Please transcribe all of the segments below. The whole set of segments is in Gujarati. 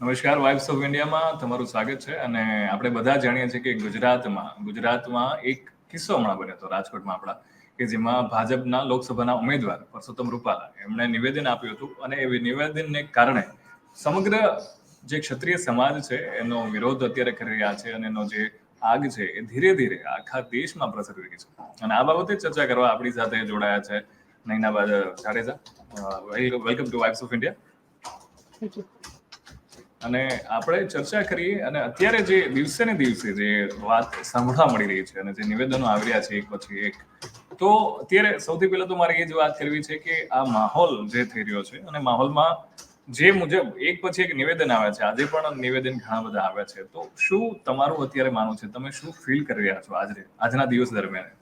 નમસ્કાર, વાઇબ્સ ઓફ ઇન્ડિયામાં તમારું સ્વાગત છે. અને આપણે બધા જાણીએ છીએ કે ગુજરાતમાં એક કિસ્સો હમણાં બન્યો હતો રાજકોટમાં આપણા, કે જેમાં ભાજપના લોકસભાના ઉમેદવાર પરસોત્તમ રૂપાલા એમણે નિવેદન આપ્યું હતું, અને એ નિવેદનને કારણે સમગ્ર જે ક્ષત્રિય સમાજ છે એનો વિરોધ અત્યારે કરી રહ્યા છે, અને એનો જે આગ છે એ ધીરે ધીરે આખા દેશમાં પ્રસરી રહી છે. અને આ બાબતે ચર્ચા કરવા આપણી સાથે જોડાયા છે Nainaba Jadeja. Welcome to vibes of India. અને આપણે ચર્ચા કરીએ, અને અત્યારે જે દિવસે ને દિવસે જે વાત સાંભળવા મળી રહી છે અને જે નિવેદનો આવી રહ્યા છે એક પછી એક, તો અત્યારે સૌથી પહેલા તો મારે એ જ વાત કરવી છે કે આ માહોલ જે થઈ રહ્યો છે, અને માહોલમાં જે મુજબ એક પછી એક નિવેદન આવે છે, આજે પણ નિવેદન ઘણા બધા આવ્યા છે, તો શું તમારું અત્યારે માનવું છે, તમે શું ફીલ કરી રહ્યા છો આજના દિવસ દરમિયાન?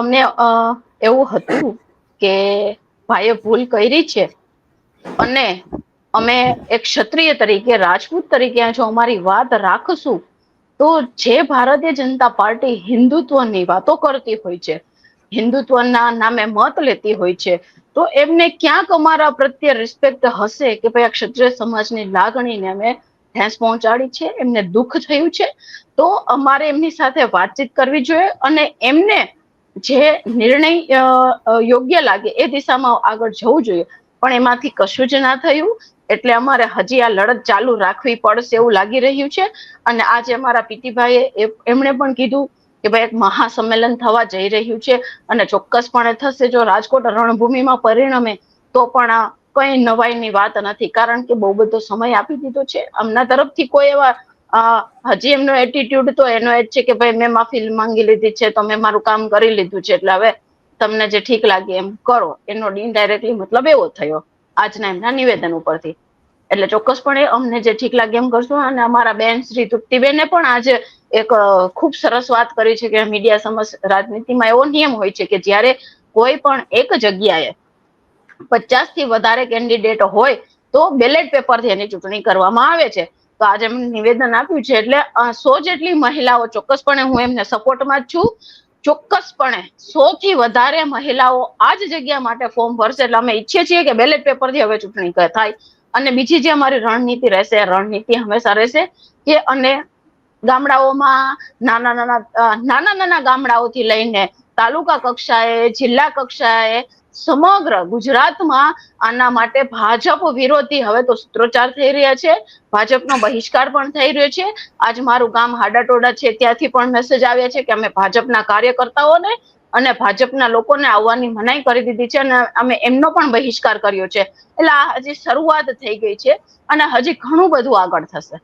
અમને એવું હતું કે ભાઈએ ભૂલ કરી છે, અને અમે એક ક્ષત્રિય તરીકે, રાજપૂત તરીકે જો અમારી વાત રાખશું તો જે ભારતીય જનતા પાર્ટી હિન્દુત્વની વાતો કરતી હોય છે, હિન્દુત્વના નામે મત લેતી હોય છે, તો એમને ક્યાંક અમારા પ્રત્યે રિસ્પેક્ટ હશે કે ભાઈ આ ક્ષત્રિય સમાજની લાગણીને અમે ઠેસ પહોંચાડી છે, એમને દુઃખ થયું છે, તો અમારે એમની સાથે વાતચીત કરવી જોઈએ અને એમને જે નિર્ણય યોગ્ય લાગે એ દિશામાં આગળ જવું જોઈએ. પણ એમાંથી કશું જ ના થયું, એટલે અમારે હજી આ લડત ચાલુ રાખવી પડશે એવું લાગી રહ્યું છે. અને આજે અમારા પીટીભાઈએ એમણે પણ કીધું કે ભાઈ એક મહાસંમેલન થવા જઈ રહ્યું છે, અને ચોક્કસપણે થશે. જો રાજકોટ રણભૂમિમાં પરિણમે તો પણ કઈ નવાઈની વાત નથી, કારણ કે બહુ બધો સમય આપી દીધો છે. આમના તરફથી કોઈ એવા હજી એમનો એટીટ્યુડ તો એનો એ જ છે કે ભાઈ મેં માફી માંગી લીધી છે, તો મેં મારું કામ કરી લીધું છે, એટલે હવે તમને જે ઠીક લાગે એમ કરો. એનો ઇનડાયરેક્ટલી મતલબ એવો થયો આજના એમના નિવેદન ઉપરથી. એટલે ચોક્કસપણે અમને જે ઠીક લાગે એમ કરશું. અને અમારા બેન શ્રી તૃપ્તિબેને પણ આજે એક ખૂબ સરસ વાત કરી છે કે મીડિયા સમક્ષ રાજનીતિમાં એવો નિયમ હોય છે કે જ્યારે કોઈ પણ એક જગ્યાએ 50 થી વધારે કેન્ડિડેટ હોય તો બેલેટ પેપરથી એની ચૂંટણી કરવામાં આવે છે. તો આજે એમને નિવેદન આપ્યું છે, એટલે 100 જેટલી મહિલાઓ, ચોક્કસપણે હું એમને સપોર્ટમાં જ છું, ચોક્કસપણે 100 થી વધારે મહિલાઓ આ જ જગ્યા માટે ફોર્મ ભરશે. એટલે અમે ઈચ્છીએ છીએ કે બેલેટ પેપરથી હવે ચૂંટણી થાય. અને બીજી જે અમારી રણનીતિ રહેશે, રણનીતિ હંમેશા રહેશે કે અને ગામડાઓમાં નાના ગામડાઓથી લઈને તાલુકા કક્ષાએ, જિલ્લા કક્ષાએ, સમગ્ર ગુજરાતમાં આના માટે ભાજપ વિરોધી હવે તો સૂત્રોચ્ચાર થઈ રહ્યા છે. ભાજપનો બહિષ્કાર પણ થઈ રહ્યો છે. આજ મારું ગામ હાડાટોડા છે, ત્યાંથી પણ મેસેજ આવ્યા છે કે અમે ભાજપના કાર્યકર્તાઓને અને ભાજપના લોકોને આવવાની મનાઈ કરી દીધી છે, અને અમે એમનો પણ બહિષ્કાર કર્યો છે. એટલે આ હજી શરૂઆત થઈ ગઈ છે, અને હજી ઘણું બધું આગળ થશે.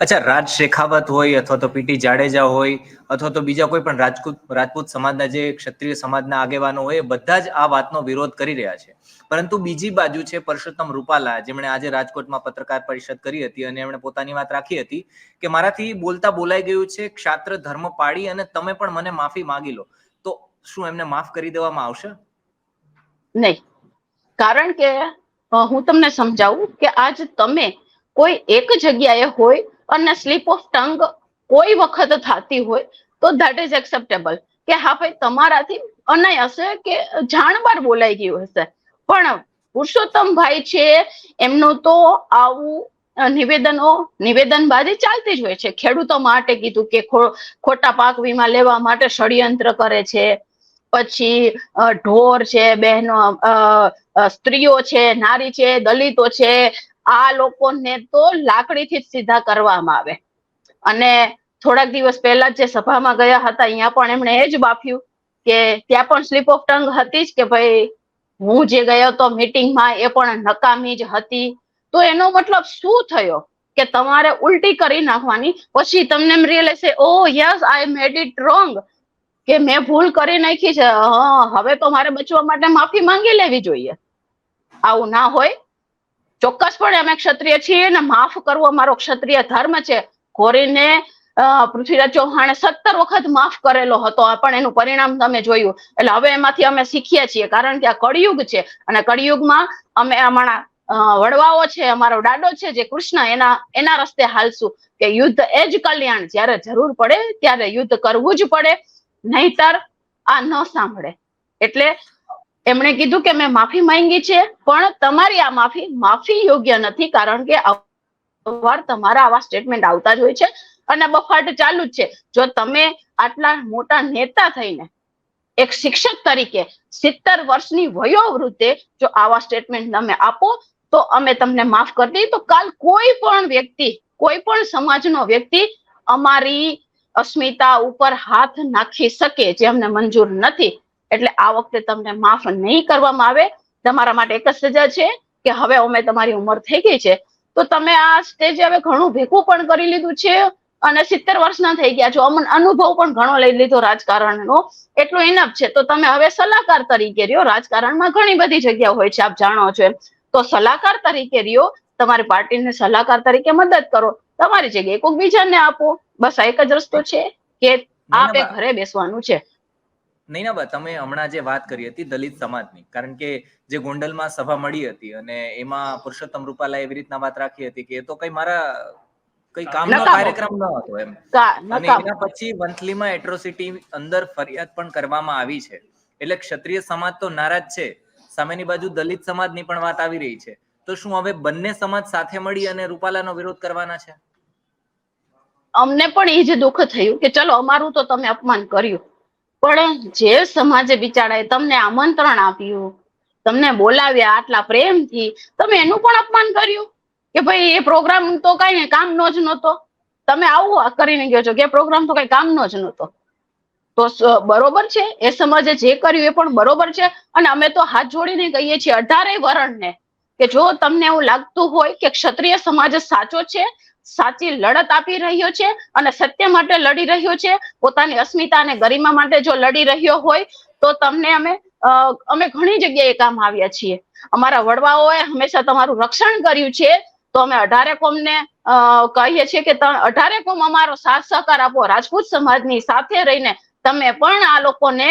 અચ્છા, રાજ શેખાવત હોય અથવા તો પીટી જાડેજા હોય અથવા તો બીજા કોઈ પણ રાજપૂત સમાજના જે ક્ષત્રિય સમાજના આગેવાનો હોય, બધા જ આ વાતનો વિરોધ કરી રહ્યા છે. પરંતુ બીજી બાજુ છે પરસોત્તમ રૂપાલા, જેમણે આજે રાજકોટમાં પત્રકાર પરિષદ કરી હતી અને એમણે પોતાની વાત રાખી હતી કે મારાથી બોલતા બોલાઈ ગયું છે, ક્ષાત્ર ધર્મ પાડી અને તમે પણ મને માફી માંગી લો. તો શું એમને માફ કરી દેવામાં આવશે? નહીં, કારણ કે હું તમને સમજાવું કે આજ તમે કોઈ એક જગ્યાએ હોય અને સ્લીપ ઓફ ટંગ કોઈ વખત થતી હોય તો ધેટ ઇઝ એક્સેપ્ટેબલ, કે હા ભાઈ તમારાથી અનાય હશે કે જાણબાર બોલાઈ ગયું હશે. પણ પુરુષોત્તમભાઈ છે, એમનું તો આવું નિવેદનબાજી ચાલતી જ હોય છે. ખેડૂતો માટે કીધું કે ખોટા પાક વીમા લેવા માટે ષડયંત્ર કરે છે, પછી ઢોર છે, બહેનો, સ્ત્રીઓ છે, નારી છે, દલિતો છે, આ લોકોને તો લાકડીથી જ સીધા કરવામાં આવે. અને થોડાક દિવસ પહેલા જે સભામાં ગયા હતા અહીંયા પણ એમણે એ જ બાફ્યું કે ત્યાં પણ સ્લીપ ઓફ ટંગ હતી જ કે ભાઈ હું જે ગયો હતો મીટિંગમાં એ પણ નકામી જ હતી. તો એનો મતલબ શું થયો કે તમારે ઉલટી કરી નાખવાની, પછી તમને એમ realise, oh yes I made it wrong, કે મેં ભૂલ કરી નાખી છે, હવે તો મારે બચવા માટે માફી માંગી લેવી જોઈએ. આવું ના હોય. ચોક્કસપણે અમે ક્ષત્રિય છીએ અને માફ કરવો અમારો ક્ષત્રિય ધર્મ છે. ઘોરીને પૃથ્વીરાજ ચૌહાણે 17 વખત માફ કરેલો હતો, પણ એનું પરિણામ તમે જોયું. એટલે હવે એમાંથી અમે શીખીએ છીએ, કારણ કે આ કળિયુગ છે, અને કળિયુગમાં અમે અમારા વડવાઓ છે, અમારો દાડો છે જે કૃષ્ણ, એના રસ્તે હાલશું કે યુદ્ધ એ જ કલ્યાણ, જ્યારે જરૂર પડે ત્યારે યુદ્ધ કરવું જ પડે, નહીતર આ ન સાંભળે. એટલે એમણે કીધું કે મેં માફી માંગી છે, પણ તમારી આ માફી યોગ્ય નથી, કારણ કે વાર તમારા આવા સ્ટેટમેન્ટ આવતા જ હોય છે અને બફાટ ચાલુ જ છે. જો તમે આટલા મોટા નેતા થઈને એક શિક્ષક તરીકે 70 વર્ષની વયોવૃદ્ધે જો આવા સ્ટેટમેન્ટ તમે આપો તો અમે તમને માફ કરી દઈએ. તો કાલ કોઈ પણ વ્યક્તિ, કોઈ પણ સમાજનો વ્યક્તિ અમારી અસ્મિતા ઉપર હાથ નાખી શકે, જે અમને મંજૂર નથી. એટલે આ વખતે તમને માફ નહીં કરવામાં આવે. તમારા માટે એક જ સજા છે કે હવે અમે તમારી ઉંમર થઈ ગઈ છે, તો તમે આ સ્ટેજે હવે ઘણું ભેગું પણ કરી લીધું છે અને 70 વર્ષના થઈ ગયા છો, અનુભવ પણ ઘણો લઈ લીધો રાજકારણનો, એટલું ઇનફ છે. તો તમે હવે સલાહકાર તરીકે રહ્યો. રાજકારણમાં ઘણી બધી જગ્યા હોય છે, આપ જાણો છો એમ. તો સલાહકાર તરીકે રહ્યો, તમારી પાર્ટીને સલાહકાર તરીકે મદદ કરો, તમારી જગ્યાએ કોઈ બીજાને આપો. બસ આ એક જ રસ્તો છે કે આપે ઘરે બેસવાનું છે. નૈનાબા, તમે હમણાં જે વાત કરી હતી દલિત સમાજની, કારણ કે જે ગોંડલમાં સભા મળી હતી અને એમાં પુરુષોત્તમ રૂપાલા એવી રીતના વાત રાખી હતી કે એ તો કઈ મારા કઈ કામનો કાર્યક્રમ ન હતો એમ. અને એના પછી વંથલીમાં એટ્રોસિટી અંદર ફરિયાદ પણ કરવામાં આવી છે. એટલે ક્ષત્રિય સમાજ તો નારાજ છે, સામેની બાજુ દલિત સમાજની પણ વાત આવી રહી છે. તો શું હવે બંને સમાજ સાથે મળી અને રૂપાલાનો વિરોધ કરવાના છે? અમને પણ એ જ દુઃખ થયું કે ચલો અમારું તો તમે અપમાન કર્યું, પણ જે સમાજે બિચારાએ તમને આમંત્રણ આપ્યું, તમને બોલાવ્યા આટલા પ્રેમથી, તમે એનું પણ અપમાન કર્યું કે ભાઈ એ પ્રોગ્રામ તો કઈ કામનો જ નહોતો, તમે આવું કરીને ગયો છો કે પ્રોગ્રામ તો કઈ કામનો જ નહોતો. તો બરોબર છે, એ સમાજે જે કર્યું એ પણ બરોબર છે. અને અમે તો હાથ જોડીને કહીએ છીએ 18 વર્ણને કે જો તમને એવું લાગતું હોય કે ક્ષત્રિય સમાજ સાચો છે, સાચી લડત આપી રહ્યો છે અને સત્ય માટે લડી રહ્યો છે, પોતાની અસ્મિતા અને ગરિમા માટે જો લડી રહ્યો હોય, તો તમને અમે ઘણી જગ્યાએ કામ આવ્યા છીએ. અમારા વડવાઓએ હંમેશા તમારું રક્ષણ કર્યું છે. તો અમે 18 કોમને કહીએ છીએ કે 18 કોમ અમારો સાથ સહકાર આપો. રાજપૂત સમાજની સાથે રહીને તમે પણ આ લોકોને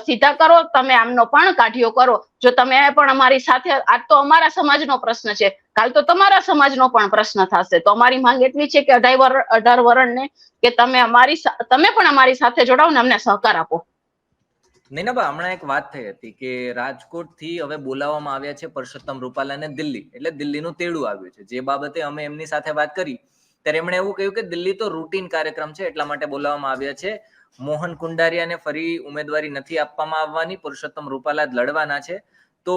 સીધા કરો, તમે આમનો પણ કાઢિયો કરો. જો તમે પણ અમારી સાથે, આજ તો અમારા સમાજનો પ્રશ્ન છે, કાલ તો તમારા સમાજનો પણ પ્રશ્ન થશે. તો અમારી માંગ એટલી છે કે 18 વર્ણને કે તમે પણ અમારી સાથે જોડાઓ ને અમને સહકાર આપો. નૈનાબા, હમણાં એક વાત થઈ હતી કે રાજકોટ થી હવે બોલાવવામાં આવ્યા છે પુરુષોત્તમ રૂપાલાને દિલ્હી, એટલે દિલ્હીનું તેડું આવ્યું છે. જે બાબતે અમે એમની સાથે વાત કરી ત્યારે એમણે એવું કહ્યું કે દિલ્હી તો રૂટીન કાર્યક્રમ છે, એટલા માટે બોલાવવામાં આવ્યા છે. મોહન કુંડારિયાને ફરી ઉમેદવારી નથી આપવામાં આવવાની, પુરુષોત્તમ રૂપાલા જ લડવાના છે. તો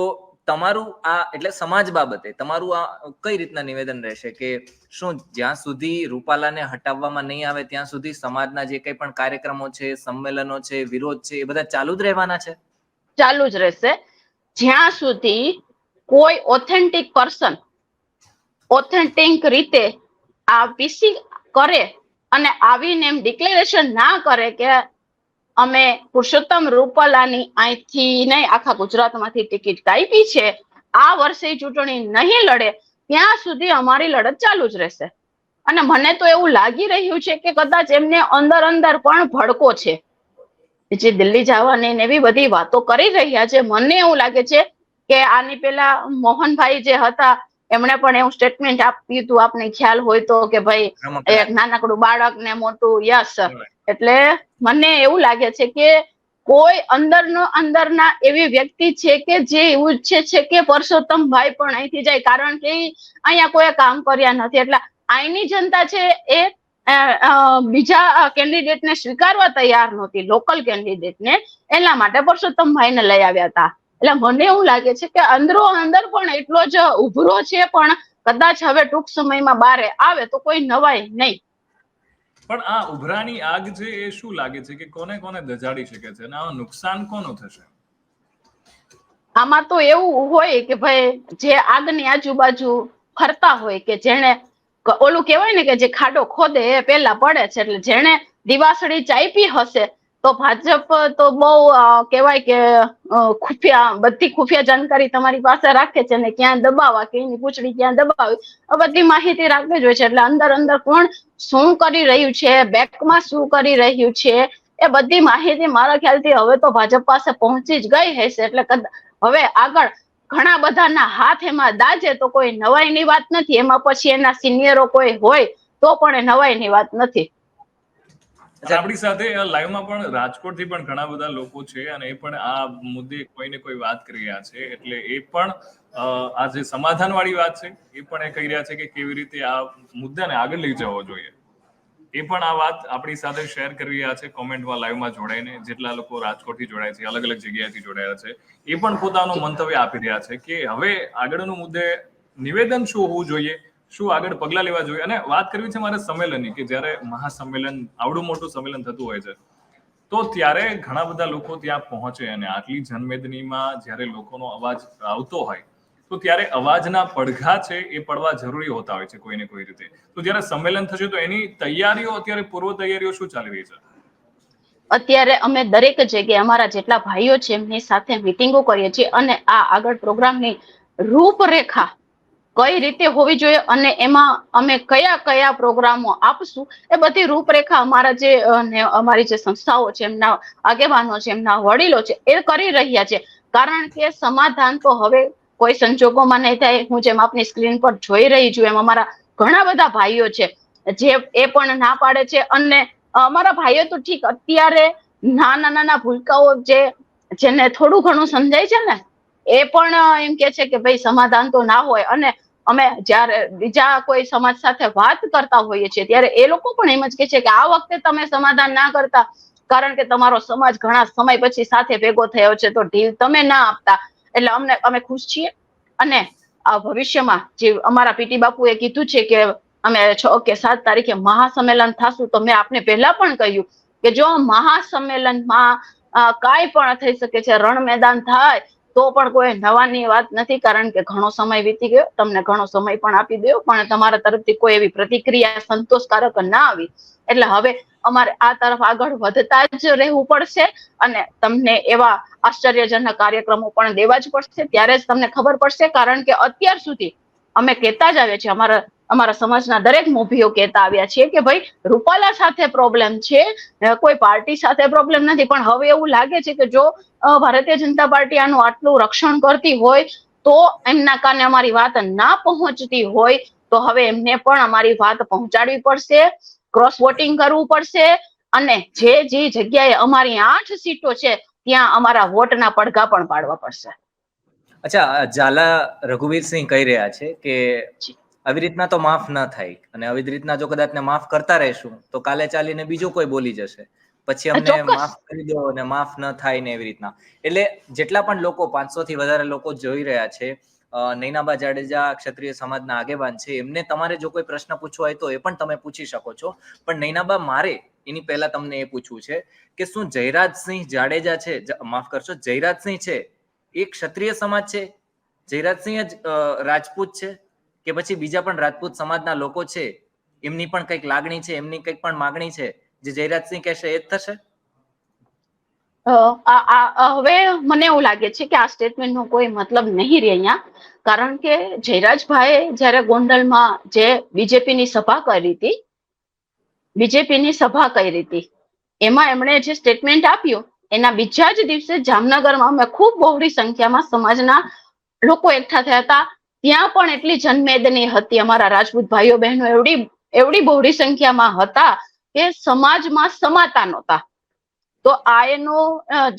તમારું આ એટલે સમાજ બાબતે તમારું આ કઈ રીતના નિવેદન રહેશે કે શું જ્યાં સુધી રૂપાલાને હટાવવામાં નહીં આવે ત્યાં સુધી સમાજના જે કંઈ પણ કાર્યક્રમો છે, સંમેલનો છે, વિરોધ છે, એ બધા ચાલુ જ રહેવાના છે? ચાલુ જ રહેશે જ્યાં સુધી કોઈ ઓથેન્ટિક પર્સન ઓથેન્ટિક રીતે આ પીસી કરે અને આવીને એમ ડિક્લેરેશન ના કરે કે અમે પુરુષોત્તમ રૂપાલાની અહીંથી નહીં આખા ગુજરાતમાંથી ટિકિટ કાપી છે, આ વર્ષે ચૂંટણી નહીં લડે, ત્યાં સુધી અમારી લડત ચાલુ જ રહેશે. અને મને તો એવું લાગી રહ્યું છે કે કદાચ એમને અંદર પણ ભડકો છે, જે દિલ્હી જવાની એવી બધી વાતો કરી રહ્યા છે. મને એવું લાગે છે કે આની પેલા મોહનભાઈ જે હતા એમણે પણ એવું સ્ટેટમેન્ટ આપ્યું હતું, આપને ખ્યાલ હોય તો, કે ભાઈ એક નાનકડું બાળક ને મોટું યસ. એટલે મને એવું લાગે છે કે કોઈ અંદરના એવી વ્યક્તિ છે કે જે એવું ઈચ્છે છે કે પુરુષોત્તમભાઈ પણ અહીંથી જાય, કારણ કે અહીંયા કોઈ કામ કર્યા નથી. એટલે અહીંની જનતા છે એ બીજા કેન્ડિડેટને સ્વીકારવા તૈયાર નહોતી, લોકલ કેન્ડિડેટને. એટલા માટે પુરુષોત્તમભાઈને લઈ આવ્યા હતા. એટલે મને એવું લાગે છે કે અંદર પણ એટલો જ ઉભરો છે, પણ કદાચ હવે ટૂંક સમયમાં બારે આવે તો કોઈ નવાઈ નહીં. પણ આ ઉભરાની આગ છે એ શું લાગે છે કે કોને કોને દજાડી શકે છે અને આમાં નુકસાન કોનું થશે? આમાં તો એવું હોય કે ભાઈ જે આગની આજુબાજુ ફરતા હોય, કે જેને ઓલું કહેવાય ને કે જે ખાડો ખોદે એ પેલા પડે છે. એટલે જેને દિવાસળી ચાપી હશે તો ભાજપ તો બહુ કહેવાય કે બધી ખુફિયા જાણકારી તમારી પાસે રાખે છે, અને ક્યાં દબાવવા કે એની પૂંછડી ક્યાં દબાવી બધી માહિતી રાખવી જ હોય છે. એટલે અંદર કોણ શું કરી રહ્યું છે, બેકમાં શું કરી રહ્યું છે, એ બધી માહિતી મારા ખ્યાલથી હવે તો ભાજપ પાસે પહોંચી જ ગઈ હશે. એટલે હવે આગળ ઘણા બધાના હાથ એમાં દાજે તો કોઈ નવાઈની વાત નથી. એમાં પછી એના સિનિયરો કોઈ હોય તો પણ એ નવાઈની વાત નથી. અને આપણી સાથે લાઈવમાં પણ રાજકોટથી પણ ઘણા બધા લોકો છે અને એ પણ આ મુદ્દે કોઈ ને કોઈ વાત કરી રહ્યા છે, એટલે એ પણ આ જે સમાધાન વાળી વાત છે એ પણ એ કહી રહ્યા છે કે કેવી રીતે આ મુદ્દાને આગળ લઈ જવો જોઈએ. એ પણ આ વાત આપણી સાથે શેર કરી રહ્યા છે કોમેન્ટમાં લાઈવમાં જોડાઈને. જેટલા લોકો રાજકોટથી જોડાય છે, અલગ અલગ જગ્યાએથી જોડાયા છે, એ પણ પોતાનું મંતવ્ય આપી રહ્યા છે કે હવે આગળનો મુદ્દે નિવેદન શું હોવું જોઈએ, શું આગળ પગલા લેવા જોઈએ. અને વાત કરવી છે મારે સંમેલનની, કે જ્યારે મહાસંમેલન આવડું મોટું સંમેલન થતું હોય છે તો ત્યારે ઘણા બધા લોકો ત્યાં પહોંચે અને આટલી જનમેદનીમાં જ્યારે લોકોનો અવાજ આવતો હોય તો ત્યારે અવાજના પડઘા છે એ પડવા જરૂરી હોતા હોય છે કોઈ ને કોઈ રીતે. તો જ્યારે સંમેલન થશે તો એની તૈયારીઓ, અત્યારે પૂર્વ તૈયારીઓ શું ચાલી રહી છે? અત્યારે અમે દરેક જગ્યાએ અમારા જેટલા ભાઈઓ છે એમની સાથે મીટિંગો કરીએ છીએ અને આ આગળ પ્રોગ્રામની રૂપરેખા કઈ રીતે હોવી જોઈએ અને એમાં અમે કયા કયા પ્રોગ્રામો આપશું એ બધી રૂપરેખા અમારા જે અમારી જે સંસ્થાઓ છે, એમના આગેવાનો છે, એમના વડીલો છે, એ કરી રહ્યા છે. કારણ કે સમાધાન તો હવે કોઈ સંજોગોમાં નહીં થાય. હું જેમ આપની સ્ક્રીન પર જોઈ રહી છું એમ અમારા ઘણા બધા ભાઈઓ છે જે એ પણ ના પાડે છે. અને અમારા ભાઈઓ તો ઠીક, અત્યારે નાના નાના ભૂલકાઓ જેને થોડું ઘણું સમજાય છે ને, એ પણ એમ કે છે કે ભાઈ સમાધાન તો ના હોય. અને અમે જયારે બીજા કોઈ સમાજ સાથે વાત કરતા હોઈએ છીએ ત્યારે એ લોકો પણ એમ જ કે છે કે આ વખતે તમે સમાધાન ના કરતા, કારણ કે તમારો સમાજ ઘણા સમય પછી સાથે ભેગો થયો છે, તો ઢીલ તમે ના આપતા, એટલે અમે ખુશ છીએ. અને આ ભવિષ્યમાં જે અમારા પીટી બાપુએ કીધું છે કે અમે 6 કે 7 તારીખે મહાસંમેલન થશું, તો મેં આપને પહેલા પણ કહ્યું કે જો મહાસંમેલનમાં કાંઈ પણ થઈ શકે છે, રણ મેદાન થાય તો પણ કોઈ નવાની વાત નથી, કારણ કે ઘણો સમય વીતી ગયો, તમને ઘણો સમય પણ આપી દો, પણ તમારા તરફથી કોઈ એવી પ્રતિક્રિયા સંતોષકારક ના આવી. એટલે હવે અમારે આ તરફ આગળ વધતા જ રહેવું પડશે અને તમને એવા આશ્ચર્યજનક કાર્યક્રમો પણ દેવા જ પડશે. ત્યારે જ તમને ખબર પડશે, કારણ કે અત્યાર સુધી અમે કહેતા જ આવ્યા છીએ, અમારા સમાજના દરેક મોભીઓ કહેતા આવ્યા છીએ કે ભાઈ રૂપાલા સાથે પ્રોબ્લેમ છે, કોઈ પાર્ટી સાથે પ્રોબ્લેમ નથી. પણ હવે એવું લાગે છે કે જો ભારતીય જનતા પાર્ટી આનું આટલું રક્ષણ કરતી હોય તો એમના કાને અમારી વાત ના પહોંચતી હોય તો હવે એમને પણ અમારી વાત પહોંચાડવી પડશે, ક્રોસ વોટિંગ કરવું પડશે અને જે જગ્યાએ અમારી 8 સીટો છે ત્યાં અમારા વોટના પડઘા પણ પાડવા પડશે. અચ્છા, ઝાલા રઘુવીરસિંહ કહી રહ્યા છે કે આવી રીતના તો માફ ન થાય અને આવી રીતના જો કદાચ માફ કરતા રહેશું તો કાલે ચાલીને બીજું કોઈ બોલી જશે, પછી અમને માફ કરી દો અને માફ ન થાય ને એવી રીતના. એટલે જેટલા પણ લોકો 500 થી વધારે લોકો જોઈ રહ્યા છે, નૈનાબા જાડેજા ક્ષત્રિય સમાજના આગેવાન છે, એમને તમારે જો કોઈ પ્રશ્ન પૂછવો હોય તો એ પણ તમે પૂછી શકો છો. પણ નૈનાબા, મારે એની પહેલા તમને એ પૂછવું છે કે શું જયરાજસિંહ જાડેજા છે, માફ કરશો, જયરાજસિંહ છે એ ક્ષત્રિય સમાજ છે? જયરાજસિંહ જ રાજપૂત છે કે પછી બીજા પણ રાજપૂત સમાજના લોકો છે એમની પણ કંઈક લાગણી છે, એમની કંઈક પણ માગણી છે, જે જયરાજસિંહ કહેશે એ જ થશે? હવે મને એવું લાગે છે કે આ સ્ટેટમેન્ટનો કોઈ મતલબ નહીં રહે અહીંયા, કારણ કે જયરાજભાઈ જયારે ગોંડલમાં જે બીજેપીની સભા કરી હતી એમાં એમણે જે સ્ટેટમેન્ટ આપ્યું એના બીજા જ દિવસે જામનગરમાં અમે ખૂબ બહોળી સંખ્યામાં સમાજના લોકો એકઠા થયા હતા. ત્યાં પણ એટલી જનમેદની હતી, અમારા રાજપૂત ભાઈઓ બહેનો એવડી બહોળી સંખ્યામાં હતા કે સમાજમાં સમાતા નહોતા. તો આ એનો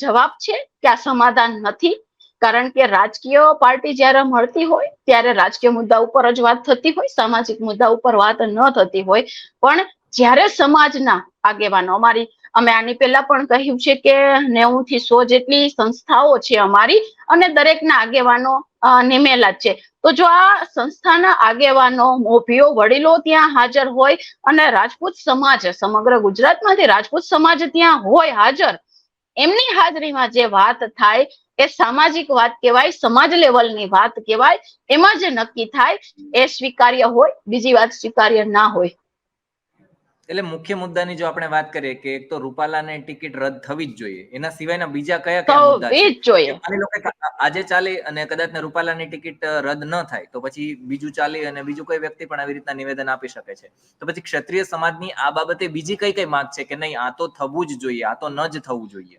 જવાબ છે કે આ સમાધાન નથી, કારણ કે રાજકીય પાર્ટી જ્યારે મળતી હોય ત્યારે રાજકીય મુદ્દા ઉપર જ વાત થતી હોય, સામાજિક મુદ્દા ઉપર વાત ન થતી હોય. પણ જ્યારે સમાજના આગેવાનો, અમે આની પહેલા પણ કહ્યું છે કે 90 થી 100 જેટલી સંસ્થાઓ છે અમારી અને દરેકના આગેવાનો નિમેલા જ છે. તો જો આ સંસ્થાના આગેવાનો, મોભીઓ, વડીલો ત્યાં હાજર હોય અને રાજપૂત સમાજ, સમગ્ર ગુજરાતમાંથી રાજપૂત સમાજ ત્યાં હોય હાજર, એમની હાજરીમાં જે વાત થાય એ સામાજિક વાત કહેવાય, સમાજ લેવલની વાત કહેવાય. એમાં જે નક્કી થાય એ સ્વીકાર્ય હોય, બીજી વાત સ્વીકાર્ય ના હોય. એટલે મુખ્ય મુદ્દાની જો આપણે વાત કરીએ કે એક તો રૂપાલાની ટિકિટ રદ થવી જ જોઈએ, એના સિવાયના બીજા કયા મુદ્દા છે? માની લો કે આજે ચાલે અને કદાચ રૂપાલાની ટિકિટ રદ ન થાય તો પછી બીજું ચાલે અને બીજું કોઈ વ્યક્તિ પણ આવી રીતના નિવેદન આપી શકે છે. તો પછી ક્ષત્રિય સમાજની આ બાબતે બીજી કઈ માંગ છે કે નહીં આ તો થવું જ જોઈએ, આ તો ન જ થવું જોઈએ?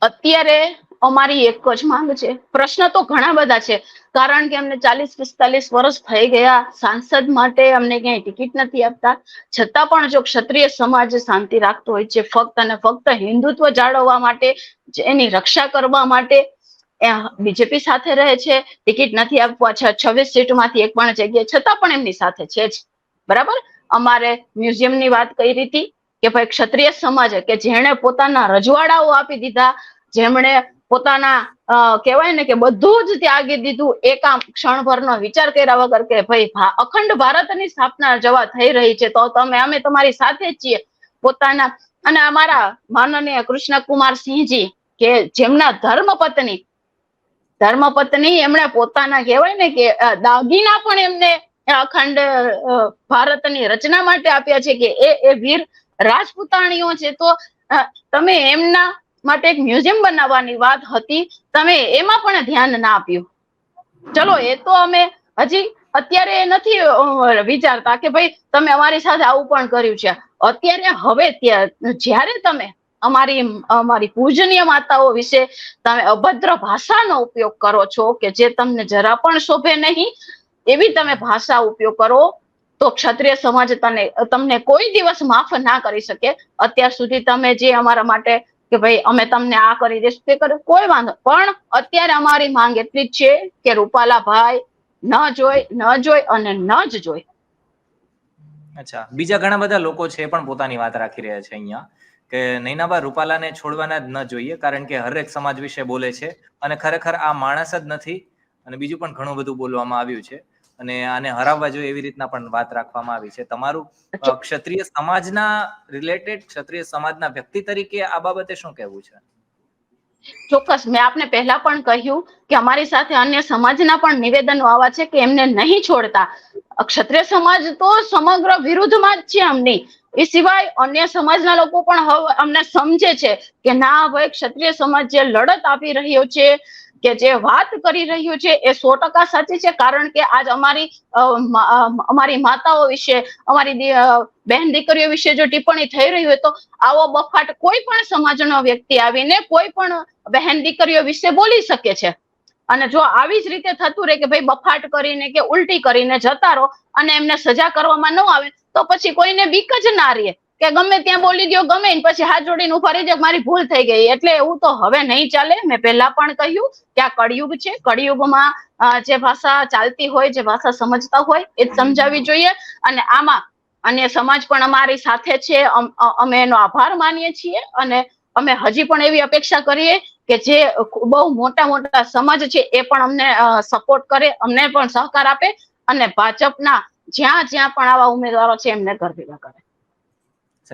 અત્યારે અમારી એક જ માંગ છે. પ્રશ્ન તો ઘણા બધા છે, કારણ કે અમને 40-45 વર્ષ થઈ ગયા સાંસદ માટે અમને ક્યાંય ટિકિટ નથી આપતા. છતાં પણ જો ક્ષત્રિય સમાજ શાંતિ રાખતો હોય છે, ફક્ત અને ફક્ત હિન્દુત્વ જાળવવા માટે, એની રક્ષા કરવા માટે બીજેપી સાથે રહે છે. ટિકિટ નથી આપવા 26 સીટમાંથી એક પણ જગ્યાએ, છતાં પણ એમની સાથે છે જ. બરાબર. અમારે મ્યુઝિયમની વાત કરી હતી કે ભાઈ ક્ષત્રિય સમાજ કે જેણે પોતાના રજવાડાઓ આપી દીધા, જેમણે પોતાના કહેવાય ને કે બધું જ ત્યાગી દીધું, એક આમ ક્ષણભરનો વિચાર કર્યા વગર કે ભાઈ અખંડ ભારતની સ્થાપના જવા થઈ રહી છે તો અમે તમારી સાથે જ છીએ. પોતાના અને અમારા માનનીય કૃષ્ણકુમારસિંહજી કે જેમના ધર્મપત્ની એમણે પોતાના કહેવાય ને કે દાગીના પણ એમને અખંડ ભારતની રચના માટે આપ્યા છે કે એ વીર રાજપૂતાણીઓ છે. તો તમે એમના માટે એક મ્યુઝિયમ બનાવવાની વાત હતી, તમે એમાં પણ ધ્યાન ના આપ્યું. ચલો એ તો અમે હજી અત્યારે નથી વિચારતા કે ભાઈ તમે અમારી સાથે આવું પણ કર્યું છે. અત્યારે હવે જ્યારે તમે અમારી પૂજનીય માતાઓ વિશે તમે અભદ્ર ભાષાનો ઉપયોગ કરો છો કે જે તમને જરા પણ શોભે નહીં, એવી તમે ભાષા ઉપયોગ કરો તો ક્ષત્રિય સમાજ તમને કોઈ દિવસ માફ ના કરી શકે. અત્યાર સુધી તમે જે અમારા માટે કે ભાઈ અમે તમને આ કરી દઈશું તે કરે, કોઈ વાંધો, પણ અત્યારે અમારી માંગ એટલી જ છે કે રૂપાલાભાઈ ન જોઈ અને ન જ જોઈ. અચ્છા, બીજા ઘણા બધા લોકો છે પણ પોતાની વાત રાખી રહ્યા છે અહીંયા કે નૈનાબા રૂપાલાને છોડવાના જ ન જોઈએ, કારણ કે હરેક સમાજ વિશે બોલે છે અને ખરેખર આ માણસ જ નથી. અને બીજું પણ ઘણું બધું બોલવામાં આવ્યું છે અને આને હરાવવા જોઈએ એવી રીતના પણ વાત રાખવામાં આવી છે. તમારું ક્ષત્રિય સમાજના રિલેટેડ, ક્ષત્રિય સમાજના વ્યક્તિ તરીકે આ બાબતે શું કહેવું છે? ચોક્કસ, મેં આપને પહેલા પણ કહ્યું કે અમારી સાથે અન્ય સમાજના પણ નિવેદનો આવા છે કે એમને નહીં છોડતા. ક્ષત્રિય સમાજ તો સમગ્ર વિરુદ્ધમાં જ છે અમની. એ સિવાય અન્ય સમાજના લોકો પણ હવે અમને સમજે છે કે ના ભાઈ ક્ષત્રિય સમાજ જે લડત આપી રહ્યો છે કે જે વાત કરી રહ્યું છે એ 100% સાચી છે. કારણ કે આજ અમારી માતાઓ વિશે, અમારી બહેન દીકરીઓ વિશે જો ટિપ્પણી થઈ રહી હોય તો આવો બફાટ કોઈ પણ સમાજનો વ્યક્તિ આવીને કોઈ પણ બહેન દીકરીઓ વિશે બોલી શકે છે. અને જો આવી જ રીતે થતું રહે કે ભાઈ બફાટ કરીને કે ઉલટી કરીને જતા રહો અને એમને સજા કરવામાં ન આવે તો પછી કોઈને બીક જ ના રહે કે ગમે ત્યાં બોલી દો, ગમે પછી હાથ જોડીને ઉભા રહી જાય મારી ભૂલ થઈ ગઈ. એટલે એવું તો હવે નહીં ચાલે. મેં પહેલા પણ કહ્યું કે આ કળિયુગ છે. કળિયુગમાં જે ભાષા ચાલતી હોય, જે ભાષા સમજતા હોય એ જ સમજાવવી જોઈએ. અને આમાં અન્ય સમાજ પણ અમારી સાથે છે. અમે એનો આભાર માનીએ છીએ અને અમે હજી પણ એવી અપેક્ષા કરીએ કે જે બહુ મોટા સમાજ છે એ પણ અમને સપોર્ટ કરે, અમને પણ સહકાર આપે અને ભાજપના જ્યાં પણ આવા ઉમેદવારો છે એમને ઘર ભેગા કરે.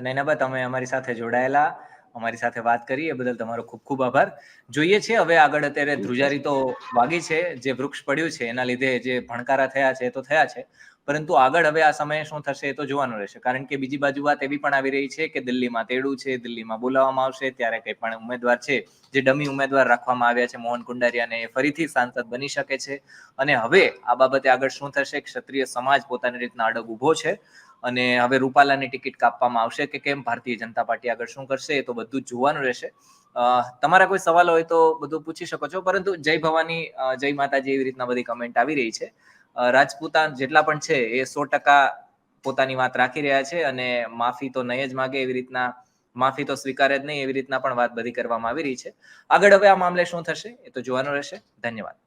નૈનાબા, તમે અમારી સાથે જોડાયેલા, અમારી સાથે વાત કરી એ બદલ તમારો ખૂબ ખૂબ આભાર. જોઈએ છે હવે આગળ. અત્યારે ધ્રુજારી તો વાગી છે, જે વૃક્ષ પડ્યું છે એના લીધે જે ભણકારા થયા છે એ તો થયા છે, પરંતુ આગળ હવે આ સમયે શું થશે એ તો જોવાનું રહેશે. કારણ કે બીજી બાજુ વાત એવી પણ આવી રહી છે કે દિલ્હીમાં તેડું છે, દિલ્હીમાં બોલાવવામાં આવશે, ત્યારે કંઈ પણ ઉમેદવાર છે જે ડમી ઉમેદવાર રાખવામાં આવ્યા છે મોહન કુંડારિયાને, એ ફરીથી સાંસદ બની શકે છે. અને હવે આ બાબતે આગળ શું થશે, ક્ષત્રિય સમાજ પોતાની રીતના અડગ ઊભો છે અને હવે રૂપાલાની ટિકિટ કાપવામાં આવશે કે કેમ, ભારતીય જનતા પાર્ટી આગળ શું કરશે એ તો બધું જ જોવાનું રહેશે. તમારા કોઈ સવાલ હોય તો બધું પૂછી શકો છો, પરંતુ જય ભવાની, જય માતાજી એવી રીતના બધી કમેન્ટ આવી રહી છે. રાજપૂતાન જેટલા પણ છે એ 100% પોતાની વાત રાખી રહ્યા છે અને માફી તો નહીં જ માગે એવી રીતના, માફી તો સ્વીકારે જ નહીં એવી રીતના પણ વાત બધી કરવામાં આવી રહી છે. આગળ હવે આ મામલે શું થશે એ તો જોવાનું રહેશે. ધન્યવાદ.